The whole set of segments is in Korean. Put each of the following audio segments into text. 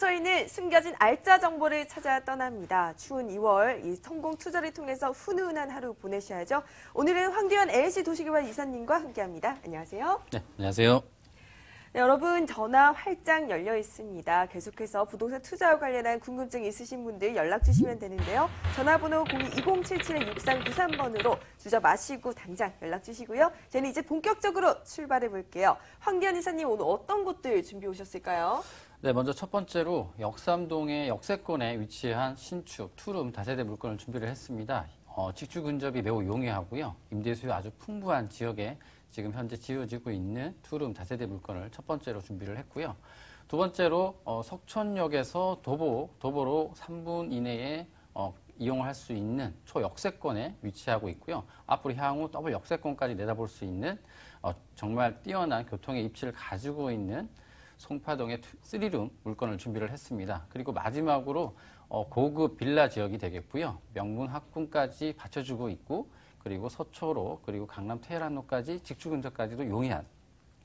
저희는 숨겨진 알짜 정보를 찾아 떠납니다. 추운 2월 이 성공 투자를 통해서 훈훈한 하루 보내셔야죠. 오늘은 황교안 LC 도시개발 이사님과 함께합니다. 안녕하세요. 네, 안녕하세요. 네, 여러분 전화 활짝 열려 있습니다. 계속해서 부동산 투자와 관련한 궁금증 있으신 분들 연락 주시면 되는데요. 전화번호 02-2077-6393번으로 주저 마시고 당장 연락 주시고요. 저는 이제 본격적으로 출발해 볼게요. 황교안 이사님 오늘 어떤 곳들 준비해 오셨을까요? 네, 먼저 첫 번째로 역삼동의 역세권에 위치한 신축, 투룸 다세대 물건을 준비를 했습니다. 직주 근접이 매우 용이하고요. 임대 수요 아주 풍부한 지역에 지금 현재 지어지고 있는 투룸 다세대 물건을 첫 번째로 준비를 했고요. 두 번째로 석촌역에서 도보로 3분 이내에 이용할 수 있는 초역세권에 위치하고 있고요. 앞으로 향후 더블 역세권까지 내다볼 수 있는 정말 뛰어난 교통의 입지를 가지고 있는 송파동의 3룸 물건을 준비를 했습니다. 그리고 마지막으로 고급 빌라 지역이 되겠고요. 명문 학군까지 받쳐주고 있고 그리고 서초로 그리고 강남 테헤란로까지 직주 근접까지도 용이한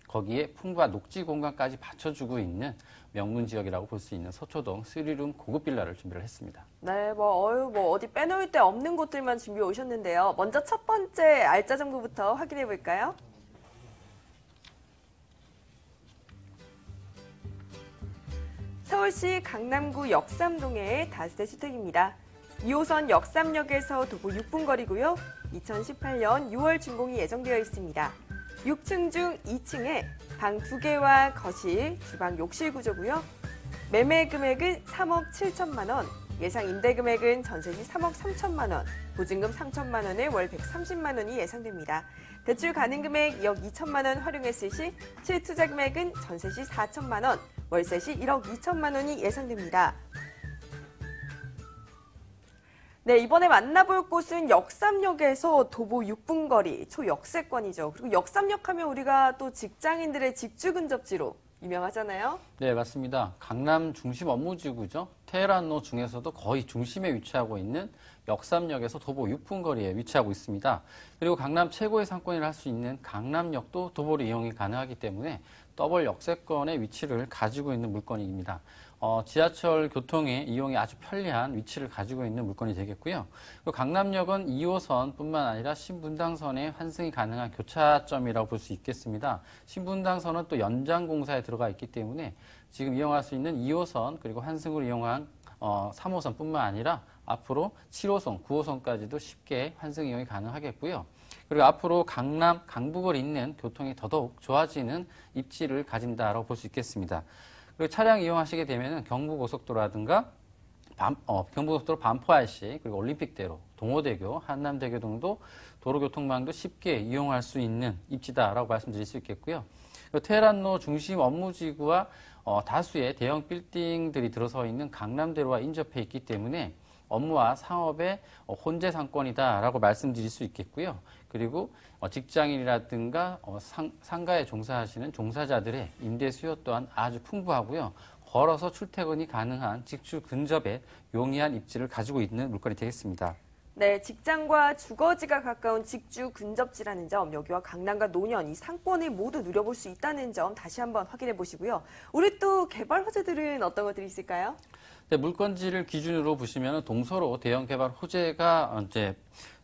거기에 풍부한 녹지 공간까지 받쳐주고 있는 명문 지역이라고 볼 수 있는 서초동 3룸 고급 빌라를 준비를 했습니다. 네, 어디 빼놓을 데 없는 곳들만 준비해 오셨는데요. 먼저 첫 번째 알짜 정보부터 확인해 볼까요? 서울시 강남구 역삼동의 다세대 주택입니다. 2호선 역삼역에서 도보 6분 거리고요. 2018년 6월 준공이 예정되어 있습니다. 6층 중 2층에 방 2개와 거실, 주방, 욕실 구조고요. 매매 금액은 3억 7천만 원, 예상 임대 금액은 전세시 3억 3천만 원, 보증금 3천만 원에 월 130만 원이 예상됩니다. 대출 가능 금액 2억 2천만 원 활용했을 시 실투자 금액은 전세시 4천만 원, 월세시 1억 2천만 원이 예상됩니다. 네, 이번에 만나볼 곳은 역삼역에서 도보 6분 거리, 초역세권이죠. 그리고 역삼역 하면 우리가 또 직장인들의 직주 근접지로 유명하잖아요. 네, 맞습니다. 강남 중심 업무지구죠. 테헤란로 중에서도 거의 중심에 위치하고 있는 역삼역에서 도보 6분 거리에 위치하고 있습니다. 그리고 강남 최고의 상권이라 할 수 있는 강남역도 도보로 이용이 가능하기 때문에 더블 역세권의 위치를 가지고 있는 물건입니다. 지하철 교통의 이용이 아주 편리한 위치를 가지고 있는 물건이 되겠고요. 그리고 강남역은 2호선뿐만 아니라 신분당선에 환승이 가능한 교차점이라고 볼 수 있겠습니다. 신분당선은 또 연장 공사에 들어가 있기 때문에 지금 이용할 수 있는 2호선 그리고 환승으로 이용한 3호선뿐만 아니라 앞으로 7호선, 9호선까지도 쉽게 환승 이용이 가능하겠고요. 그리고 앞으로 강남, 강북을 잇는 교통이 더더욱 좋아지는 입지를 가진다라고 볼 수 있겠습니다. 그리고 차량 이용하시게 되면 경부고속도로라든가 경부고속도로 반포 IC 그리고 올림픽대로, 동호대교, 한남대교 등도 도로교통망도 쉽게 이용할 수 있는 입지다라고 말씀드릴 수 있겠고요. 그리고 테헤란로 중심 업무지구와 다수의 대형 빌딩들이 들어서 있는 강남대로와 인접해 있기 때문에 업무와 상업의 혼재 상권이다라고 말씀드릴 수 있겠고요. 그리고 직장인이라든가 상가에 종사하시는 종사자들의 임대 수요 또한 아주 풍부하고요. 걸어서 출퇴근이 가능한 직주 근접에 용이한 입지를 가지고 있는 물건이 되겠습니다. 네, 직장과 주거지가 가까운 직주 근접지라는 점, 여기와 강남과 노년 이 상권을 모두 누려볼 수 있다는 점 다시 한번 확인해 보시고요. 우리 또 개발 호재들은 어떤 것들이 있을까요? 네, 물건지를 기준으로 보시면 동서로 대형 개발 호재가 이제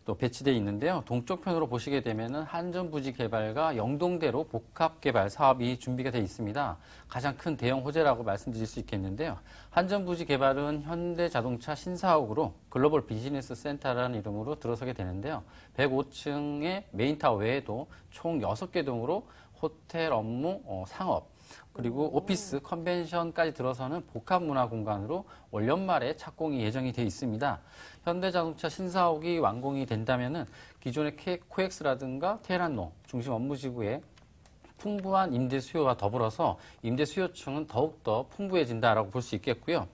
또 배치되어 있는데요. 동쪽 편으로 보시게 되면은 한전부지 개발과 영동대로 복합 개발 사업이 준비가 되어 있습니다. 가장 큰 대형 호재라고 말씀드릴 수 있겠는데요. 한전부지 개발은 현대자동차 신사옥으로 글로벌 비즈니스 센터라는 이름으로 들어서게 되는데요. 105층의 메인타워 외에도 총 6개 동으로 호텔 업무, 상업, 그리고 오피스, 컨벤션까지 들어서는 복합 문화 공간으로 올 연말에 착공이 예정이 되어 있습니다. 현대자동차 신사옥이 완공이 된다면은 기존의 코엑스라든가 테헤란로 중심 업무지구에 풍부한 임대 수요와 더불어서 임대 수요층은 더욱더 풍부해진다라고 볼 수 있겠고요.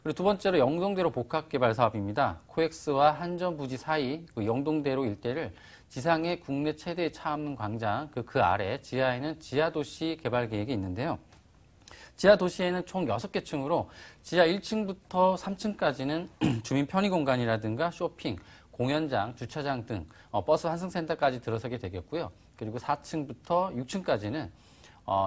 그리고 두 번째로 영동대로 복합개발 사업입니다. 코엑스와 한전부지 사이 그 영동대로 일대를 지상의 국내 최대의 차암 광장 그 아래 지하에는 지하도시 개발 계획이 있는데요. 지하 도시에는 총 6개 층으로 지하 1층부터 3층까지는 주민 편의 공간이라든가 쇼핑, 공연장, 주차장 등 버스 환승센터까지 들어서게 되겠고요. 그리고 4층부터 6층까지는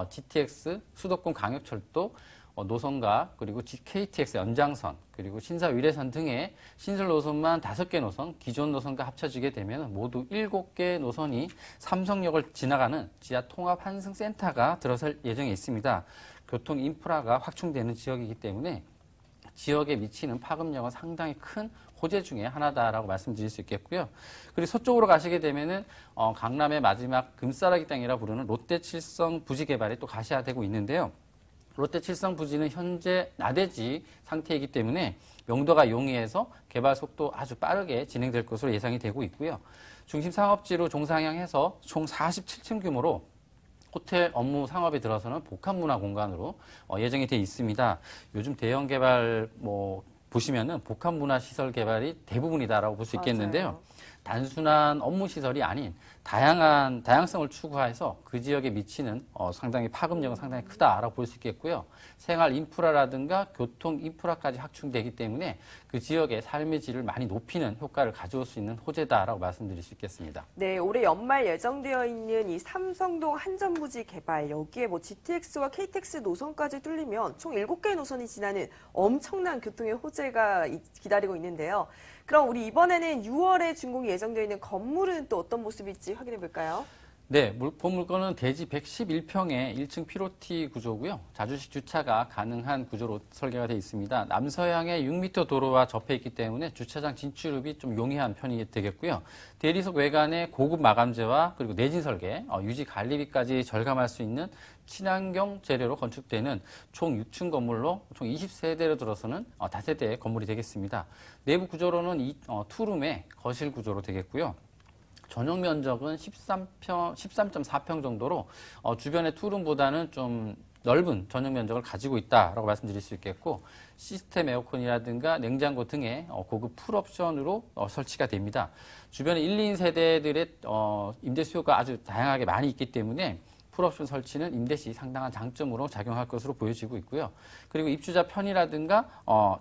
GTX, 수도권 광역철도, 노선과 그리고 KTX 연장선 그리고 신사 위례선 등의 신설 노선만 5개 노선, 기존 노선과 합쳐지게 되면 모두 7개 노선이 삼성역을 지나가는 지하 통합 환승센터가 들어설 예정에 있습니다. 교통 인프라가 확충되는 지역이기 때문에 지역에 미치는 파급력은 상당히 큰 호재 중에 하나다라고 말씀드릴 수 있겠고요. 그리고 서쪽으로 가시게 되면은 강남의 마지막 금싸라기 땅이라 부르는 롯데 칠성 부지 개발이 또 가시화되고 있는데요. 롯데 칠성 부지는 현재 나대지 상태이기 때문에 명도가 용이해서 개발 속도 아주 빠르게 진행될 것으로 예상이 되고 있고요. 중심 상업지로 종상향해서 총 47층 규모로 호텔 업무 상업에 들어서는 복합문화 공간으로 예정이 되어 있습니다. 요즘 대형 개발 보시면은 복합문화 시설 개발이 대부분이다라고 볼 수 있겠는데요. 맞아요. 단순한 업무 시설이 아닌 다양성을 추구해서 그 지역에 미치는 상당히 파급력은 상당히 크다라고 볼 수 있겠고요. 생활 인프라라든가 교통 인프라까지 확충되기 때문에 그 지역의 삶의 질을 많이 높이는 효과를 가져올 수 있는 호재다라고 말씀드릴 수 있겠습니다. 네, 올해 연말 예정되어 있는 이 삼성동 한전부지 개발, 여기에 GTX와 KTX 노선까지 뚫리면 총 7개의 노선이 지나는 엄청난 교통의 호재가 기다리고 있는데요. 그럼 우리 이번에는 6월에 준공이 예정되어 있는 건물은 또 어떤 모습일지 확인해 볼까요? 네, 본 물건은 대지 111평의 1층 피로티 구조고요. 자주식 주차가 가능한 구조로 설계가 되어 있습니다. 남서향의 6m 도로와 접해 있기 때문에 주차장 진출입이 좀 용이한 편이 되겠고요. 대리석 외관에 고급 마감재와 그리고 내진 설계, 유지 관리비까지 절감할 수 있는 친환경 재료로 건축되는 총 6층 건물로 총 20세대로 들어서는 다세대 건물이 되겠습니다. 내부 구조로는 투룸의 거실 구조로 되겠고요. 전용 면적은 13.4평 정도로 주변의 투룸보다는 좀 넓은 전용 면적을 가지고 있다라고 말씀드릴 수 있겠고, 시스템 에어컨이라든가 냉장고 등의 고급 풀옵션으로 설치가 됩니다. 주변에 1, 2인 세대들의 임대 수요가 아주 다양하게 많이 있기 때문에 풀옵션 설치는 임대 시 상당한 장점으로 작용할 것으로 보여지고 있고요. 그리고 입주자 편의라든가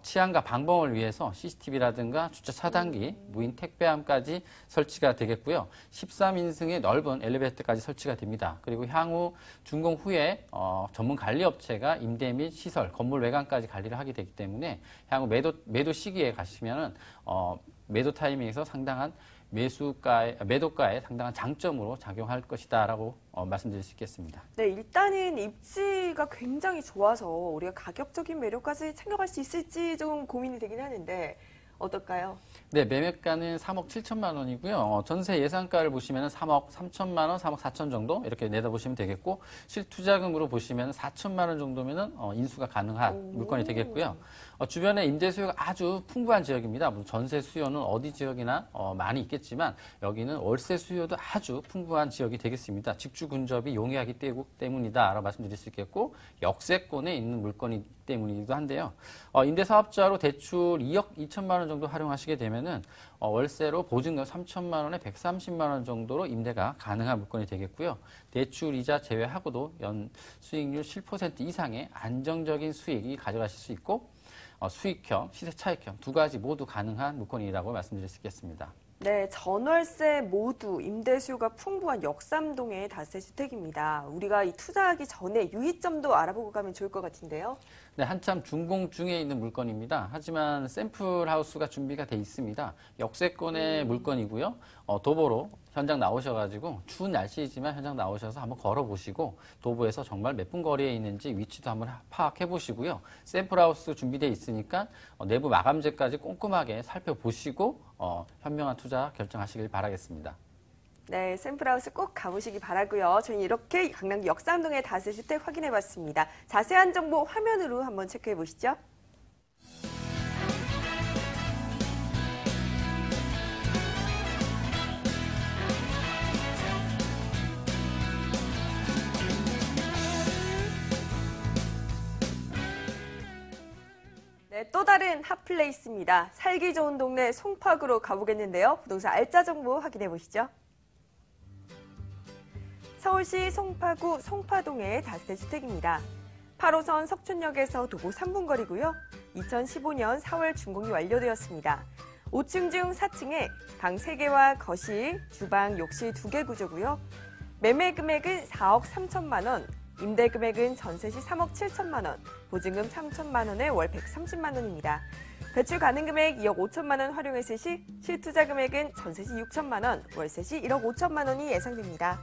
치안과 방범을 위해서 CCTV라든가 주차 차단기, 무인 택배함까지 설치가 되겠고요. 13인승의 넓은 엘리베이터까지 설치가 됩니다. 그리고 향후 준공 후에 전문 관리업체가 임대 및 시설, 건물 외관까지 관리를 하게 되기 때문에 향후 매도 시기에 가시면은 매도 타이밍에서 상당한 매도가에 상당한 장점으로 작용할 것이다라고 말씀드릴 수 있겠습니다. 네, 일단은 입지가 굉장히 좋아서 우리가 가격적인 매력까지 챙겨갈 수 있을지 좀 고민이 되긴 하는데 어떨까요? 네, 매매가는 3억 7천만 원이고요. 전세 예상가를 보시면 3억 3천만 원, 3억 4천 정도 이렇게 내다보시면 되겠고, 실투자금으로 보시면 4천만 원 정도면 인수가 가능한 물건이 되겠고요. 주변에 임대 수요가 아주 풍부한 지역입니다. 물론 전세 수요는 어디 지역이나 많이 있겠지만 여기는 월세 수요도 아주 풍부한 지역이 되겠습니다. 직주 근접이 용이하기 때문이다라고 말씀드릴 수 있겠고, 역세권에 있는 물건이기 때문이기도 한데요. 임대사업자로 대출 2억 2천만 원 정도 활용하시게 되면은 월세로 보증금 3천만 원에 130만 원 정도로 임대가 가능한 물건이 되겠고요. 대출 이자 제외하고도 연 수익률 7% 이상의 안정적인 수익이 가져가실 수 있고, 수익형, 시세 차익형 두 가지 모두 가능한 물건이라고 말씀드릴 수 있겠습니다. 네, 전월세 모두 임대 수요가 풍부한 역삼동의 다세대 주택입니다. 우리가 이 투자하기 전에 유의점도 알아보고 가면 좋을 것 같은데요. 네, 한참 준공 중에 있는 물건입니다. 하지만 샘플 하우스가 준비가 돼 있습니다. 역세권의 물건이고요. 도보로 현장 나오셔가지고 추운 날씨이지만 현장 나오셔서 한번 걸어보시고 도보에서 정말 몇 분 거리에 있는지 위치도 한번 파악해 보시고요. 샘플 하우스 준비되어 있으니까 내부 마감재까지 꼼꼼하게 살펴보시고 현명한 투자 결정하시길 바라겠습니다. 네, 샘플하우스 꼭 가보시기 바라고요. 저희는 이렇게 강남구 역삼동의 다세대 주택 확인해봤습니다. 자세한 정보 화면으로 한번 체크해 보시죠. 네, 또 다른 핫플레이스입니다. 살기 좋은 동네 송파구로 가보겠는데요. 부동산 알짜 정보 확인해 보시죠. 서울시 송파구 송파동의 다세대 주택입니다. 8호선 석촌역에서 도보 3분 거리고요. 2015년 4월 준공이 완료되었습니다. 5층 중 4층에 방 3개와 거실, 주방, 욕실 2개 구조고요. 매매 금액은 4억 3천만 원, 임대 금액은 전세 시 3억 7천만 원, 보증금 3천만 원에 월 130만 원입니다. 대출 가능 금액 2억 5천만 원 활용했을 시 실투자 금액은 전세 시 6천만 원, 월세 시 1억 5천만 원이 예상됩니다.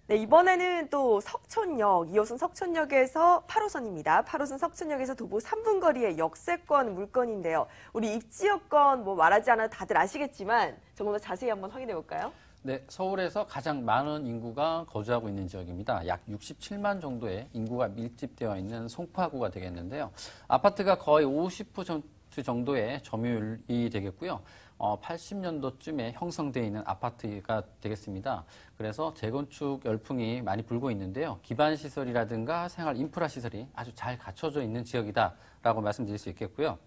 네, 이번에는 또 석촌역, 2호선 석촌역에서 8호선입니다. 8호선 석촌역에서 도보 3분 거리의 역세권 물건인데요. 우리 입지 여건 뭐 말하지 않아도 다들 아시겠지만 조금 더 자세히 한번 확인해 볼까요? 네, 서울에서 가장 많은 인구가 거주하고 있는 지역입니다. 약 67만 정도의 인구가 밀집되어 있는 송파구가 되겠는데요. 아파트가 거의 50% 정도의 점유율이 되겠고요. 80년도쯤에 형성되어 있는 아파트가 되겠습니다. 그래서 재건축 열풍이 많이 불고 있는데요. 기반 시설이라든가 생활 인프라 시설이 아주 잘 갖춰져 있는 지역이다라고 말씀드릴 수 있겠고요.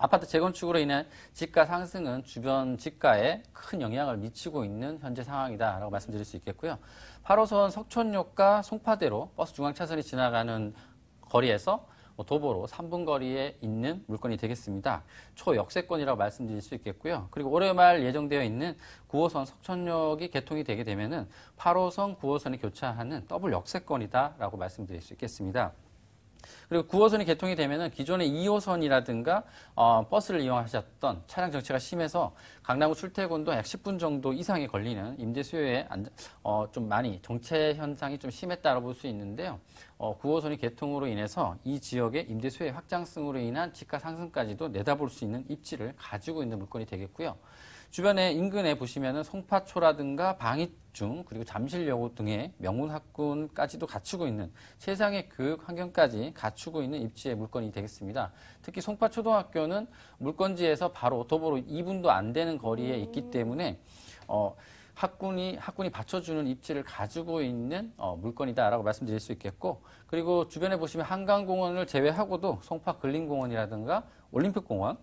아파트 재건축으로 인한 지가 상승은 주변 지가에 큰 영향을 미치고 있는 현재 상황이다라고 말씀드릴 수 있겠고요. 8호선 석촌역과 송파대로 버스 중앙차선이 지나가는 거리에서 도보로 3분 거리에 있는 물건이 되겠습니다. 초역세권이라고 말씀드릴 수 있겠고요. 그리고 올해 말 예정되어 있는 9호선 석촌역이 개통이 되게 되면은 8호선, 9호선이 교차하는 더블 역세권이다라고 말씀드릴 수 있겠습니다. 그리고 9호선이 개통이 되면은 기존의 2호선이라든가 버스를 이용하셨던 차량 정체가 심해서 강남구 출퇴근도 약 10분 정도 이상이 걸리는 임대 수요에 좀 많이 정체 현상이 좀 심했다고 볼 수 있는데요. 9호선이 개통으로 인해서 이 지역의 임대 수요의 확장성으로 인한 지가 상승까지도 내다볼 수 있는 입지를 가지고 있는 물건이 되겠고요. 주변에 인근에 보시면은 송파초라든가 방이중 그리고 잠실여고 등의 명문 학군까지도 갖추고 있는 최상의 교육 환경까지 갖추고 있는 입지의 물건이 되겠습니다. 특히 송파초등학교는 물건지에서 바로 도보로 2분도 안 되는 거리에 있기 때문에 학군이 받쳐주는 입지를 가지고 있는 물건이다라고 말씀드릴 수 있겠고, 그리고 주변에 보시면 한강공원을 제외하고도 송파 근린공원이라든가 올림픽공원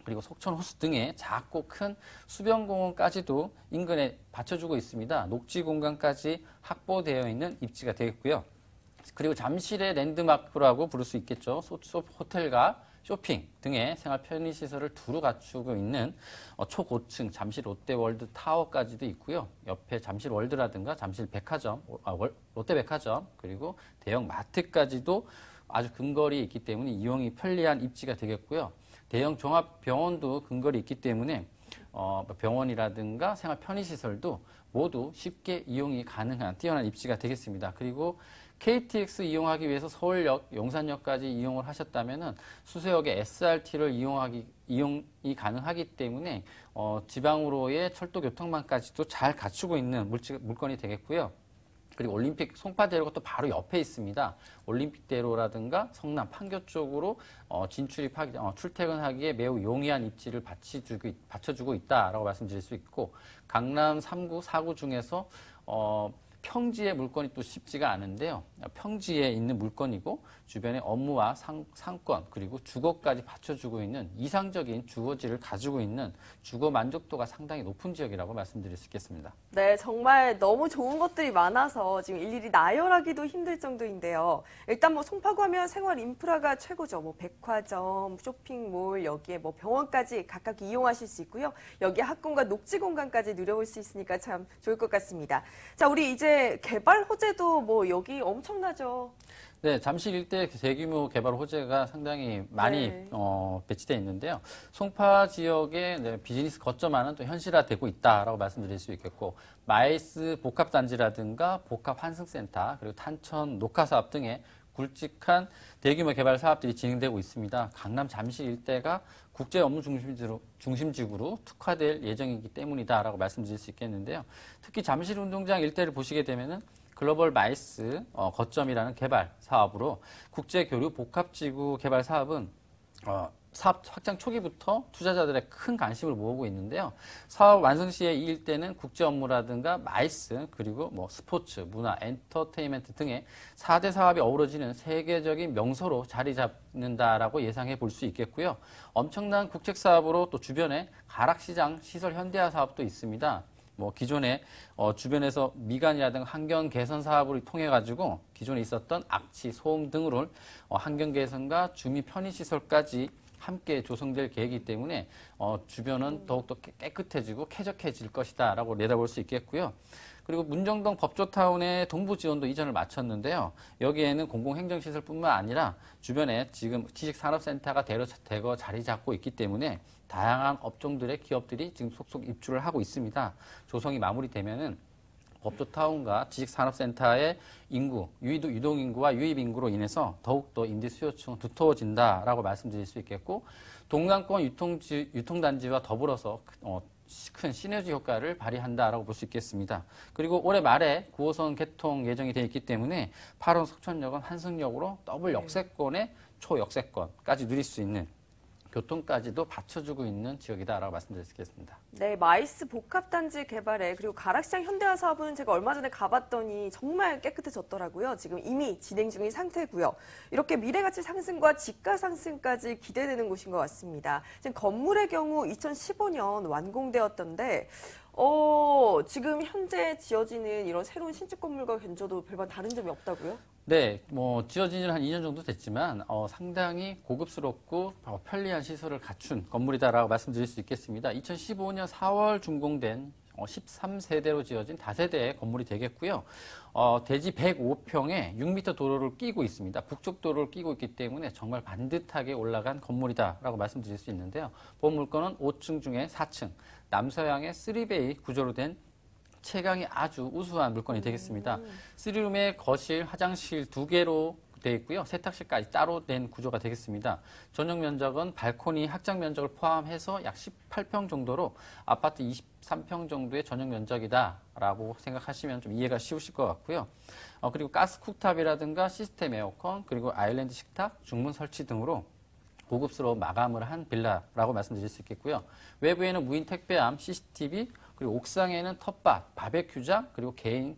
그리고 속천호수 등의 작고 큰 수변공원까지도 인근에 받쳐주고 있습니다. 녹지 공간까지 확보되어 있는 입지가 되겠고요. 그리고 잠실의 랜드마크라고 부를 수 있겠죠. 호텔과 쇼핑 등의 생활 편의시설을 두루 갖추고 있는 초고층 잠실 롯데월드 타워까지도 있고요. 옆에 잠실월드라든가 잠실백화점, 롯데백화점 그리고 대형 마트까지도 아주 근거리에 있기 때문에 이용이 편리한 입지가 되겠고요. 대형 종합병원도 근거리 있기 때문에 병원이라든가 생활 편의시설도 모두 쉽게 이용이 가능한 뛰어난 입지가 되겠습니다. 그리고 KTX 이용하기 위해서 서울역, 용산역까지 이용을 하셨다면은 수서역의 SRT를 이용이 가능하기 때문에 지방으로의 철도 교통망까지도 잘 갖추고 있는 물건이 되겠고요. 그리고 올림픽 송파대로가 또 바로 옆에 있습니다. 올림픽대로라든가 성남 판교 쪽으로 출퇴근하기에 매우 용이한 입지를 받쳐주고 있다라고 말씀드릴 수 있고, 강남 3구, 4구 중에서 평지의 물건이 또 쉽지가 않은데요. 평지에 있는 물건이고 주변에 업무와 상권 그리고 주거까지 받쳐주고 있는 이상적인 주거지를 가지고 있는 주거 만족도가 상당히 높은 지역이라고 말씀드릴 수 있겠습니다. 네, 정말 너무 좋은 것들이 많아서 지금 일일이 나열하기도 힘들 정도인데요. 일단 뭐 송파구 하면 생활 인프라가 최고죠. 뭐 백화점, 쇼핑몰, 여기에 뭐 병원까지 각각 이용하실 수 있고요. 여기에 학군과 녹지 공간까지 누려볼 수 있으니까 참 좋을 것 같습니다. 자, 우리 이제 개발 호재도 뭐 여기 엄청나죠. 네, 잠실 일대 대규모 개발 호재가 상당히 많이 배치되어 있는데요. 송파 지역의 비즈니스 거점화는 또 현실화되고 있다라고 말씀드릴 수 있겠고, 마이스 복합단지라든가 복합환승센터 그리고 탄천 녹화사업 등의 굵직한 대규모 개발 사업들이 진행되고 있습니다. 강남 잠실 일대가 국제 업무 중심지구로 특화될 예정이기 때문이다라고 말씀드릴 수 있겠는데요. 특히 잠실 운동장 일대를 보시게 되면은 글로벌 마이스 거점이라는 개발 사업으로 국제 교류 복합지구 개발 사업은 사업 확장 초기부터 투자자들의 큰 관심을 모으고 있는데요. 사업 완성 시에 이 일대는 국제 업무라든가 마이스 그리고 뭐 스포츠, 문화, 엔터테인먼트 등의 4대 사업이 어우러지는 세계적인 명소로 자리 잡는다라고 예상해 볼 수 있겠고요. 엄청난 국책 사업으로 또 주변에 가락시장 시설 현대화 사업도 있습니다. 뭐 기존에 주변에서 미관이라든가 환경 개선 사업을 통해 가지고 기존에 있었던 악취, 소음 등을 환경 개선과 주민 편의 시설까지 함께 조성될 계획이기 때문에 주변은 더욱더 깨끗해지고 쾌적해질 것이다라고 내다볼 수 있겠고요. 그리고 문정동 법조타운의 동부 지원도 이전을 마쳤는데요. 여기에는 공공행정시설뿐만 아니라 주변에 지금 지식산업센터가 대거 자리 잡고 있기 때문에 다양한 업종들의 기업들이 지금 속속 입주를 하고 있습니다. 조성이 마무리되면은 법조타운과 지식산업센터의 인구, 유동인구와 유입인구로 인해서 더욱더 임대 수요층은 두터워진다라고 말씀드릴 수 있겠고, 동남권 유통단지와 더불어서 큰 시너지 효과를 발휘한다라고 볼 수 있겠습니다. 그리고 올해 말에 9호선 개통 예정이 되어 있기 때문에 8호 석천역은 한승역으로 더블 역세권의 초역세권까지 누릴 수 있는, 교통까지도 받쳐주고 있는 지역이다라고 말씀드릴 수 있겠습니다. 네, 마이스 복합단지 개발에 그리고 가락시장 현대화 사업은 제가 얼마 전에 가봤더니 정말 깨끗해졌더라고요. 지금 이미 진행 중인 상태고요. 이렇게 미래가치 상승과 지가 상승까지 기대되는 곳인 것 같습니다. 지금 건물의 경우 2015년 완공되었던데 지금 현재 지어지는 이런 새로운 신축 건물과 견줘도 별반 다른 점이 없다고요? 네, 지어진 지는 한 2년 정도 됐지만, 상당히 고급스럽고 편리한 시설을 갖춘 건물이다라고 말씀드릴 수 있겠습니다. 2015년 4월 준공된 13세대로 지어진 다세대 건물이 되겠고요. 대지 105평에 6m 도로를 끼고 있습니다. 북쪽 도로를 끼고 있기 때문에 정말 반듯하게 올라간 건물이다라고 말씀드릴 수 있는데요. 본 물건은 5층 중에 4층, 남서양의 3베이 구조로 된 채광이 아주 우수한 물건이 되겠습니다. 3룸에 거실, 화장실 2개로 되어 있고요. 세탁실까지 따로 된 구조가 되겠습니다. 전용 면적은 발코니 확장 면적을 포함해서 약 18평 정도로 아파트 23평 정도의 전용 면적이다라고 생각하시면 좀 이해가 쉬우실 것 같고요. 그리고 가스 쿡탑이라든가 시스템 에어컨, 그리고 아일랜드 식탁, 중문 설치 등으로 고급스러운 마감을 한 빌라라고 말씀드릴 수 있겠고요. 외부에는 무인 택배함, CCTV, 그리고 옥상에는 텃밭, 바베큐장, 그리고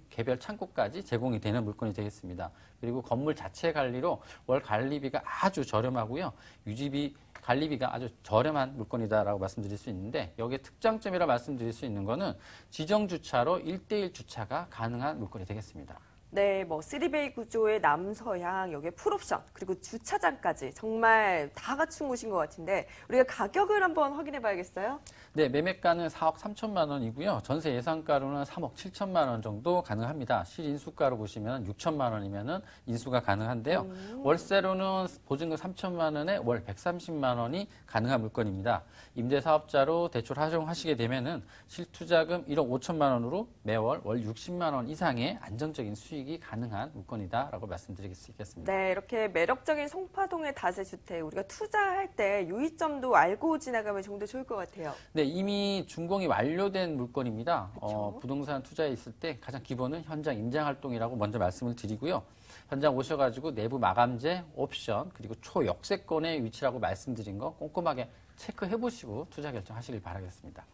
개별 창고까지 제공이 되는 물건이 되겠습니다. 그리고 건물 자체 관리로 월 관리비가 아주 저렴하고요. 유지비 관리비가 아주 저렴한 물건이다라고 말씀드릴 수 있는데, 여기에 특장점이라 말씀드릴 수 있는 거는 지정 주차로 1대1 주차가 가능한 물건이 되겠습니다. 네, 3베이 구조의 남서양, 여기에 풀옵션, 그리고 주차장까지 정말 다 갖춘 곳인 것 같은데, 우리가 가격을 한번 확인해 봐야겠어요? 네, 매매가는 4억 3천만 원이고요. 전세 예상가로는 3억 7천만 원 정도 가능합니다. 실인수가로 보시면 6천만 원이면 인수가 가능한데요. 월세로는 보증금 3천만 원에 월 130만 원이 가능한 물건입니다. 임대사업자로 대출 활용하시게 되면은 실투자금 1억 5천만 원으로 매월 월 60만 원 이상의 안정적인 수익이 가능한 물건이다라고 말씀드릴 수 있겠습니다. 네, 이렇게 매력적인 송파동의 다세주택, 우리가 투자할 때 유의점도 알고 지나가면 좀 더 좋을 것 같아요. 네, 이미 준공이 완료된 물건입니다. 그렇죠. 부동산 투자에 있을 때 가장 기본은 현장 임장 활동이라고 먼저 말씀을 드리고요. 현장 오셔가지고 내부 마감재, 옵션, 그리고 초역세권의 위치라고 말씀드린 거 꼼꼼하게 체크해 보시고 투자 결정하시길 바라겠습니다.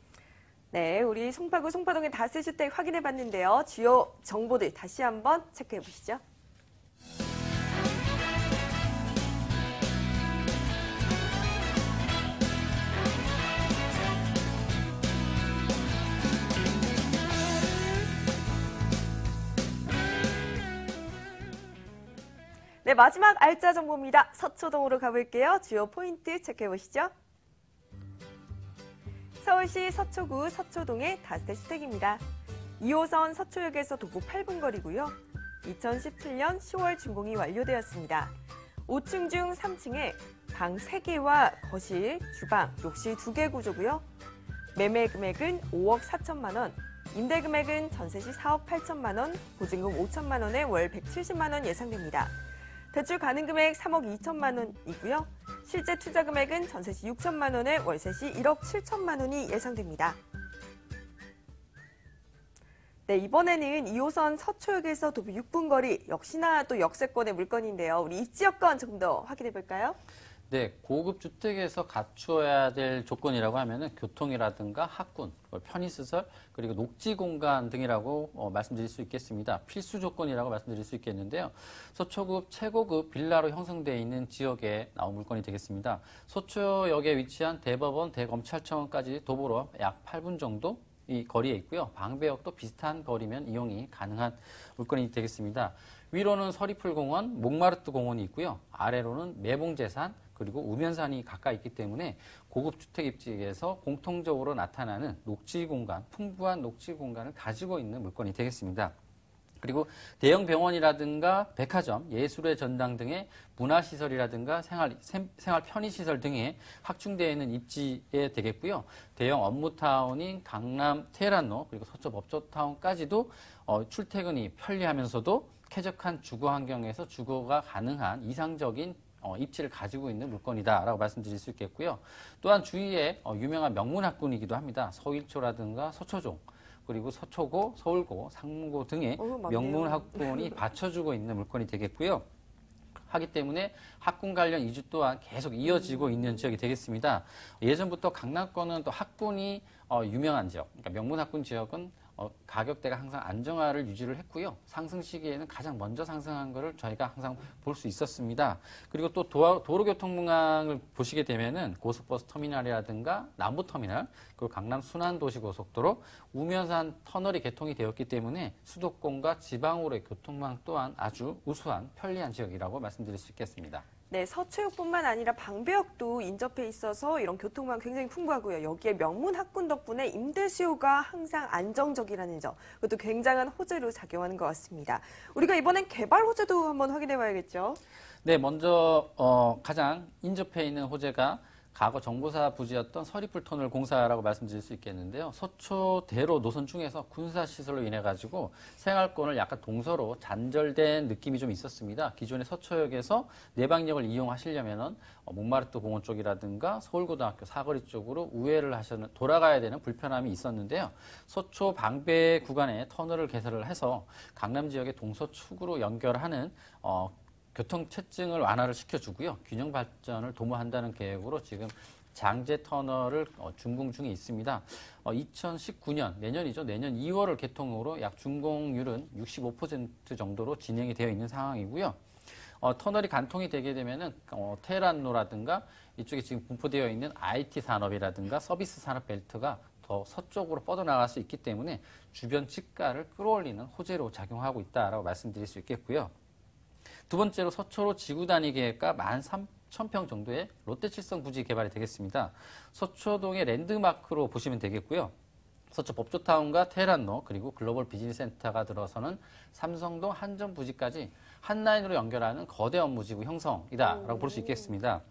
네, 우리 송파구 송파동의 다세주택 확인해 봤는데요. 주요 정보들 다시 한번 체크해 보시죠. 네, 마지막 알짜 정보입니다. 서초동으로 가볼게요. 주요 포인트 체크해 보시죠. 서울시 서초구 서초동의 다세대 주택입니다. 2호선 서초역에서 도보 8분 거리고요. 2017년 10월 준공이 완료되었습니다. 5층 중 3층에 방 3개와 거실, 주방, 욕실 2개 구조고요. 매매 금액은 5억 4천만 원, 임대 금액은 전세 시 4억 8천만 원, 보증금 5천만 원에 월 170만 원 예상됩니다. 대출 가능 금액 3억 2천만 원이고요. 실제 투자 금액은 전세 시 6천만 원에 월세 시 1억 7천만 원이 예상됩니다. 네, 이번에는 2호선 서초역에서 도보 6분 거리, 역시나 또 역세권의 물건인데요. 우리 입지 여건 조금 더 확인해 볼까요? 네, 고급 주택에서 갖추어야 될 조건이라고 하면은 교통이라든가 학군, 편의시설, 그리고 녹지 공간 등이라고 말씀드릴 수 있겠습니다. 필수 조건이라고 말씀드릴 수 있겠는데요. 서초급 최고급 빌라로 형성되어 있는 지역에 나온 물건이 되겠습니다. 서초역에 위치한 대법원, 대검찰청까지 도보로 약 8분 정도 이 거리에 있고요. 방배역도 비슷한 거리면 이용이 가능한 물건이 되겠습니다. 위로는 서리풀공원, 몽마르트 공원이 있고요. 아래로는 매봉재산, 그리고 우면산이 가까이 있기 때문에 고급 주택 입지에서 공통적으로 나타나는 녹지 공간, 풍부한 녹지 공간을 가지고 있는 물건이 되겠습니다. 그리고 대형 병원이라든가 백화점, 예술의 전당 등의 문화시설이라든가 생활 편의시설 등에 확충되어 있는 입지에 되겠고요. 대형 업무타운인 강남 테헤란로 그리고 서초 법조타운까지도 출퇴근이 편리하면서도 쾌적한 주거 환경에서 주거가 가능한 이상적인 입지를 가지고 있는 물건이다라고 말씀드릴 수 있겠고요. 또한 주위에 유명한 명문학군이기도 합니다. 서일초라든가 서초종, 그리고 서초고, 서울고, 상무고 등의 명문 학군이 받쳐주고 있는 물건이 되겠고요. 하기 때문에 학군 관련 이주 또한 계속 이어지고 있는 지역이 되겠습니다. 예전부터 강남권은 또 학군이 유명한 지역, 그러니까 명문 학군 지역은 가격대가 항상 안정화를 유지를 했고요. 상승 시기에는 가장 먼저 상승한 것을 저희가 항상 볼 수 있었습니다. 그리고 또 도로교통망을 보시게 되면은 고속버스 터미널이라든가 남부터미널, 그리고 강남 순환도시고속도로, 우면산 터널이 개통이 되었기 때문에 수도권과 지방으로의 교통망 또한 아주 우수한 편리한 지역이라고 말씀드릴 수 있겠습니다. 네, 서초역뿐만 아니라 방배역도 인접해 있어서 이런 교통망 굉장히 풍부하고요. 여기에 명문 학군 덕분에 임대 수요가 항상 안정적이라는 점, 그것도 굉장한 호재로 작용하는 것 같습니다. 우리가 이번엔 개발 호재도 한번 확인해 봐야겠죠. 네, 먼저 가장 인접해 있는 호재가 과거 정보사 부지였던 서리풀 터널 공사라고 말씀드릴 수 있겠는데요. 서초대로 노선 중에서 군사시설로 인해 가지고 생활권을 약간 동서로 단절된 느낌이 좀 있었습니다. 기존의 서초역에서 내방역을 이용하시려면은 몽마르트 공원 쪽이라든가 서울고등학교 사거리 쪽으로 우회를 돌아가야 되는 불편함이 있었는데요. 서초 방배 구간에 터널을 개설을 해서 강남 지역의 동서축으로 연결하는 교통체증을 완화를 시켜주고요. 균형 발전을 도모한다는 계획으로 지금 장제 터널을 준공 중에 있습니다. 2019년, 내년이죠. 내년 2월을 개통으로 약 준공률은 65% 정도로 진행이 되어 있는 상황이고요. 터널이 간통이 되게 되면은 테헤란로라든가 이쪽에 지금 분포되어 있는 IT 산업이라든가 서비스 산업 벨트가 더 서쪽으로 뻗어나갈 수 있기 때문에 주변 집가를 끌어올리는 호재로 작용하고 있다라고 말씀드릴 수 있겠고요. 두 번째로 서초로 지구 단위 계획가 13,000평 정도의 롯데칠성 부지 개발이 되겠습니다. 서초동의 랜드마크로 보시면 되겠고요. 서초 법조타운과 테헤란로 그리고 글로벌 비즈니스 센터가 들어서는 삼성동 한전 부지까지 한 라인으로 연결하는 거대 업무지구 형성이다라고 볼 수 있겠습니다.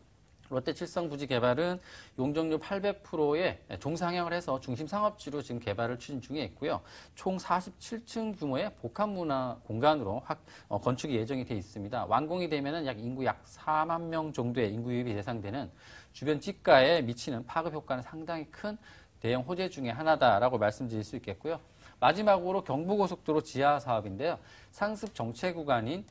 롯데칠성 부지 개발은 용적률 800%의 종상향을 해서 중심 상업지로 지금 개발을 추진 중에 있고요. 총 47층 규모의 복합문화 공간으로 건축이 예정이 되어 있습니다. 완공이 되면은 인구 약 4만 명 정도의 인구 유입이 예상되는 주변 집가에 미치는 파급 효과는 상당히 큰 대형 호재 중에 하나다라고 말씀드릴 수 있겠고요. 마지막으로 경부고속도로 지하 사업인데요. 상습 정체 구간인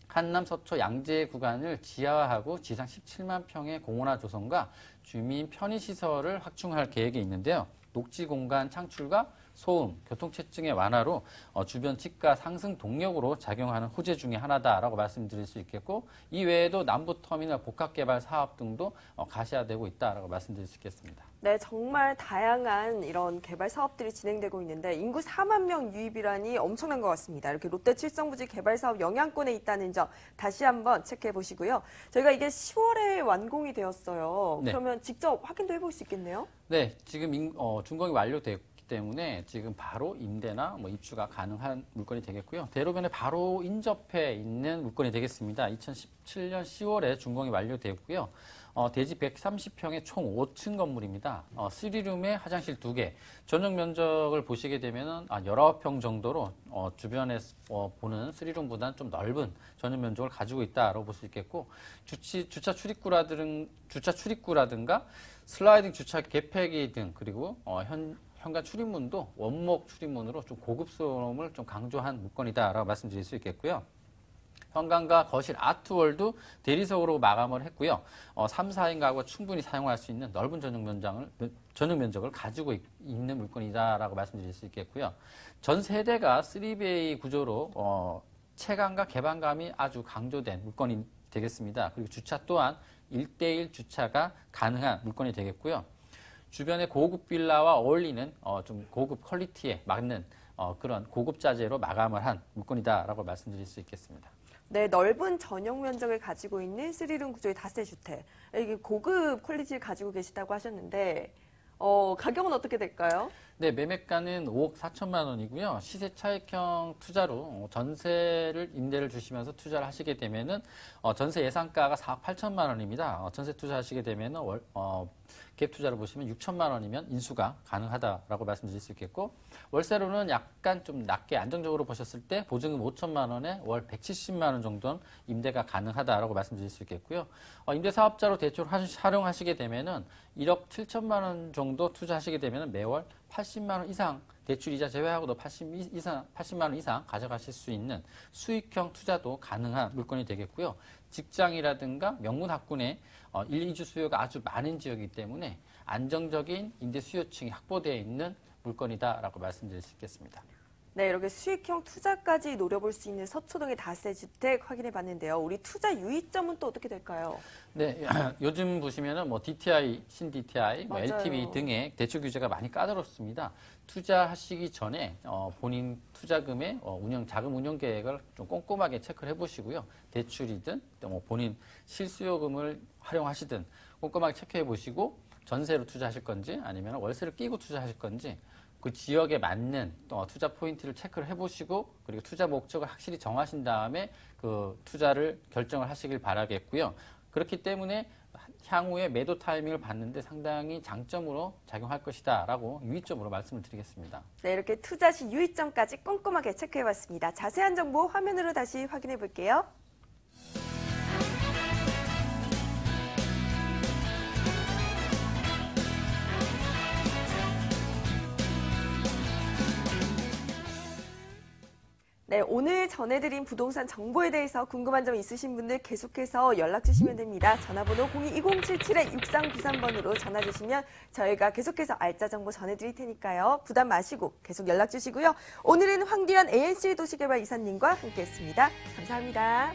한남 서초 양재 구간을 지하화하고 지상 17만 평의 공원화 조성과 주민 편의시설을 확충할 계획이 있는데요. 녹지 공간 창출과 소음, 교통체증의 완화로 주변 집가 상승 동력으로 작용하는 호재 중에 하나다라고 말씀드릴 수 있겠고, 이 외에도 남부터미널 복합개발 사업 등도 가시화되고 있다라고 말씀드릴 수 있겠습니다. 네, 정말 다양한 이런 개발 사업들이 진행되고 있는데 인구 4만 명 유입이라니 엄청난 것 같습니다. 이렇게 롯데 칠성부지 개발 사업 영향권에 있다는 점 다시 한번 체크해 보시고요. 저희가 이게 10월에 완공이 되었어요. 네. 그러면 직접 확인도 해볼 수 있겠네요? 네, 지금 준공이 완료됐기 때문에 지금 바로 임대나 입주가 가능한 물건이 되겠고요. 대로변에 바로 인접해 있는 물건이 되겠습니다. 2017년 10월에 준공이 완료되었고요. 대지 130평의 총 5층 건물입니다. 3룸에 화장실 2개, 전용 면적을 보시게 되면 19평 정도로 주변에서 보는 3룸보다는 좀 넓은 전용 면적을 가지고 있다고 볼 수 있겠고, 주차 출입구라든가 슬라이딩 주차 개폐기 등, 그리고 현관 출입문도 원목 출입문으로 좀 고급스러움을 좀 강조한 물건이다라고 말씀드릴 수 있겠고요. 현관과 거실 아트월도 대리석으로 마감을 했고요. 3, 4인 가구가 충분히 사용할 수 있는 넓은 전용 면적을 가지고 있는 물건이다라고 말씀드릴 수 있겠고요. 전 세대가 3베이 구조로 체감과 개방감이 아주 강조된 물건이 되겠습니다. 그리고 주차 또한 1대1 주차가 가능한 물건이 되겠고요. 주변의 고급 빌라와 어울리는 좀 고급 퀄리티에 맞는 그런 고급 자재로 마감을 한 물건이다라고 말씀드릴 수 있겠습니다. 네, 넓은 전용 면적을 가지고 있는 3룸 구조의 다세대 주택. 이게 고급 퀄리티를 가지고 계시다고 하셨는데 가격은 어떻게 될까요? 네, 매매가는 5억 4천만 원이고요. 시세 차익형 투자로 전세를 임대를 주시면서 투자를 하시게 되면은 전세 예상가가 4억 8천만 원입니다. 전세 투자하시게 되면은 갭 투자로 보시면 6천만 원이면 인수가 가능하다라고 말씀드릴 수 있겠고, 월세로는 약간 좀 낮게 안정적으로 보셨을 때 보증금 5천만 원에 월 170만 원 정도는 임대가 가능하다라고 말씀드릴 수 있겠고요. 임대사업자로 대출 활용하시게 되면은 1억 7천만 원 정도 투자하시게 되면은 매월 80만 원 이상 대출이자 제외하고도 80만 원 이상 가져가실 수 있는 수익형 투자도 가능한 물건이 되겠고요. 직장이라든가 명문 학군의 1, 2주 수요가 아주 많은 지역이기 때문에 안정적인 임대 수요층이 확보되어 있는 물건이다라고 말씀드릴 수 있겠습니다. 네, 이렇게 수익형 투자까지 노려볼 수 있는 서초동의 다세대 주택 확인해 봤는데요. 우리 투자 유의점은 또 어떻게 될까요? 네, 요즘 보시면은 DTI, 신DTI, LTV 등의 대출 규제가 많이 까다롭습니다. 투자하시기 전에 본인 투자금의 자금 운영 계획을 좀 꼼꼼하게 체크를 해보시고요. 대출이든 또 본인 실수요금을 활용하시든 꼼꼼하게 체크해 보시고 전세로 투자하실 건지 아니면 월세를 끼고 투자하실 건지 그 지역에 맞는 투자 포인트를 체크를 해보시고 그리고 투자 목적을 확실히 정하신 다음에 그 투자를 결정을 하시길 바라겠고요. 그렇기 때문에 향후에 매도 타이밍을 봤는데 상당히 장점으로 작용할 것이다라고 유의점으로 말씀을 드리겠습니다. 네, 이렇게 투자 시 유의점까지 꼼꼼하게 체크해봤습니다. 자세한 정보 화면으로 다시 확인해 볼게요. 네, 오늘 전해드린 부동산 정보에 대해서 궁금한 점 있으신 분들 계속해서 연락 주시면 됩니다. 전화번호 02-2077-6393번으로 전화 주시면 저희가 계속해서 알짜 정보 전해드릴 테니까요. 부담 마시고 계속 연락 주시고요. 오늘은 황디현 ANC 도시개발 이사님과 함께했습니다. 감사합니다.